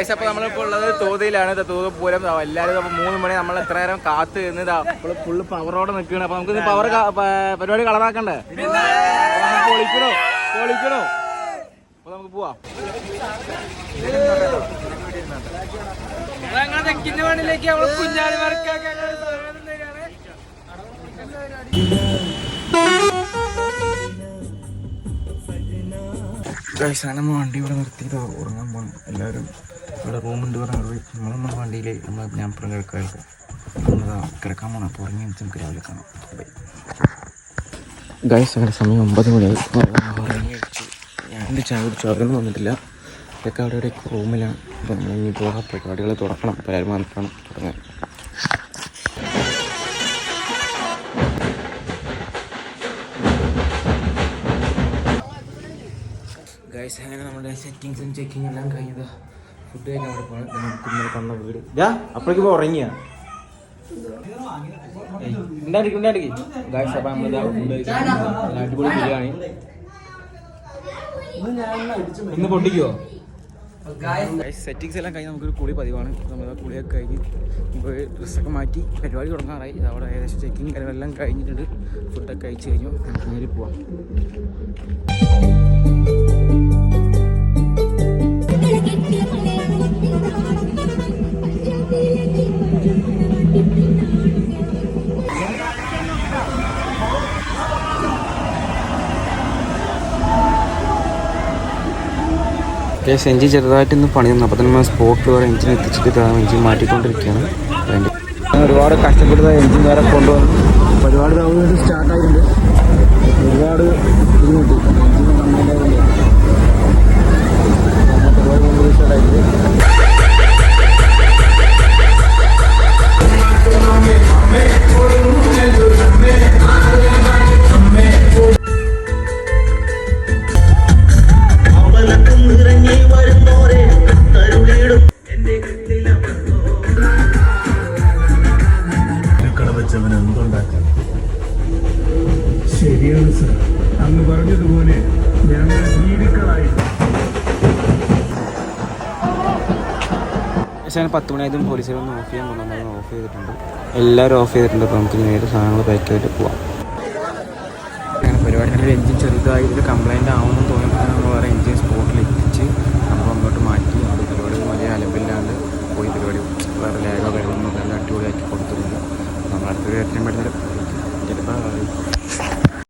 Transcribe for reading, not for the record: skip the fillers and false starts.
അപ്പോൾ നമ്മളിപ്പോൾ ഉള്ളത് തോതിയിലാണ്. തോത് പൂരം എല്ലാവരും അപ്പോൾ 3 മണി നമ്മൾ എത്ര നേരം കാത്ത് നിന്നതാ ഇപ്പോൾ ഫുള്ള് പവറോടെ നിൽക്കുകയാണ്. അപ്പോൾ നമുക്ക് പവർ പരിപാടി കളറാക്കണ്ടേ? പൊളിക്കണോ പൊളിക്കണോ? അപ്പോൾ നമുക്ക് പോവാം. തെക്കിന്റെ മണ്ണിലേക്ക് നമ്മൾ കുഞ്ഞാലിമാർക്കൊക്കെ നമ്മൾ വണ്ടി ഇവിടെ നിർത്തിയിട്ട് ഉറങ്ങാൻ പോകണം. എല്ലാവരും ഇവിടെ റൂമുണ്ട് പറഞ്ഞാൽ നമ്മളൊന്നും വണ്ടിയിൽ ഞാൻ അപ്പുറം കിടക്കാറുണ്ട്. കിടക്കാൻ പോകണം. അപ്പോൾ ഉറങ്ങി നമുക്ക് രാവിലെ കാണാം. ഗൈസ് അങ്ങനെ സമയം 9 മണിയായി. ഉറങ്ങി കഴിച്ചു. ഞാൻ എൻ്റെ ചായ കുടിച്ചു. അവരൊന്നും വന്നിട്ടില്ല. ഇതൊക്കെ അവിടെ റൂമിലാണ്. അപ്പോൾ നമ്മൾ ഇനി പോകാം. പരിപാടികൾ തുറക്കണം. അപ്പോൾ എല്ലാവരും വന്നിട്ടാണ് തുടങ്ങാൻ. ഗൈസ് അങ്ങനെ നമ്മുടെ സെറ്റിങ്സും ചെക്കിങ് എല്ലാം കഴിഞ്ഞത്. ഫുഡ് കഴിക്കാൻ അവിടെ പോകണം. ഇന്നലെ തന്ന വീട് അപ്പോഴേക്കും ഇപ്പോൾ ഉറങ്ങിയ ഉണ്ടാക്കി ഗൈസ്. അപ്പം നമ്മൾ ഫുഡ് കഴിക്കാൻ അടിപൊളി ബിരിയാണി. ഇന്ന് പൊട്ടിക്കുവോ? സെറ്റിങ്സ് എല്ലാം കഴിഞ്ഞ് നമുക്കൊരു കുളി പതിവാണ്. നമ്മൾ കുളിയൊക്കെ കഴിഞ്ഞ് ഇപ്പോൾ ഡ്രസ്സൊക്കെ മാറ്റി പരിപാടി തുടങ്ങാറായി. അവിടെ ഏകദേശം ചെക്കിങ് കാര്യങ്ങളെല്ലാം കഴിഞ്ഞിട്ടുണ്ട്. ഫുഡൊക്കെ കഴിച്ച് കഴിഞ്ഞു. നമുക്ക് നേരിൽ പോവാം. എഞ്ചിൻ ചെറുതായിട്ട് ഇന്ന് പണി തന്നു. അപ്പോൾ തന്നെ നമ്മൾ സ്പോട്ടിൽ വേറെ എഞ്ചിൻ എത്തിച്ചിട്ട് എഞ്ചിൻ മാറ്റിക്കൊണ്ടിരിക്കുകയാണ്. ഒരുപാട് കഷ്ടപ്പെട്ട എഞ്ചിൻ വേറെ കൊണ്ടുവന്നു. ഒരുപാട് സ്റ്റാർട്ടായിട്ടുണ്ട്. ഒരുപാട് ബുദ്ധിമുട്ട് എഞ്ചിൻ സ്റ്റാർട്ടായിട്ടുണ്ട്. ശരിയാണ് സർ, അങ്ങ് പറഞ്ഞതുപോലെ ഞങ്ങൾ ജീവികളായി. 10 മണിയായതും പോലീസുകാരൊന്നും ഓഫ് ചെയ്യാൻ പോകുന്നു. നമ്മൾ ഓഫ് ചെയ്തിട്ടുണ്ട്. എല്ലാവരും ഓഫ് ചെയ്തിട്ടുണ്ട്. അപ്പോൾ നമുക്ക് നേരെ സാധനങ്ങൾ പാക്ക് ചെയ്തിട്ട് പോവാം. അങ്ങനെ പരിപാടി നല്ല എഞ്ചിൻ ചെറുതായിട്ട് കംപ്ലൈൻറ്റ് ആവുമെന്ന് തോന്നിയപ്പോൾ നമ്മൾ വേറെ എഞ്ചിൻ സ്പോട്ടിൽ എത്തിച്ച് നമ്മൾ അങ്ങോട്ട് മാറ്റി. അവിടെ പരിപാടി വലിയ അലമ്പില്ലാണ്ട് പോയി. പരിപാടി വേറെ ലാഗോ കാര്യങ്ങളൊന്നും നല്ല അടിപൊളിയാക്കി കൊടുത്തിട്ടുണ്ട്. നമ്മൾ അടുത്തൊരു ഏറ്റവും പെട്ടെന്ന്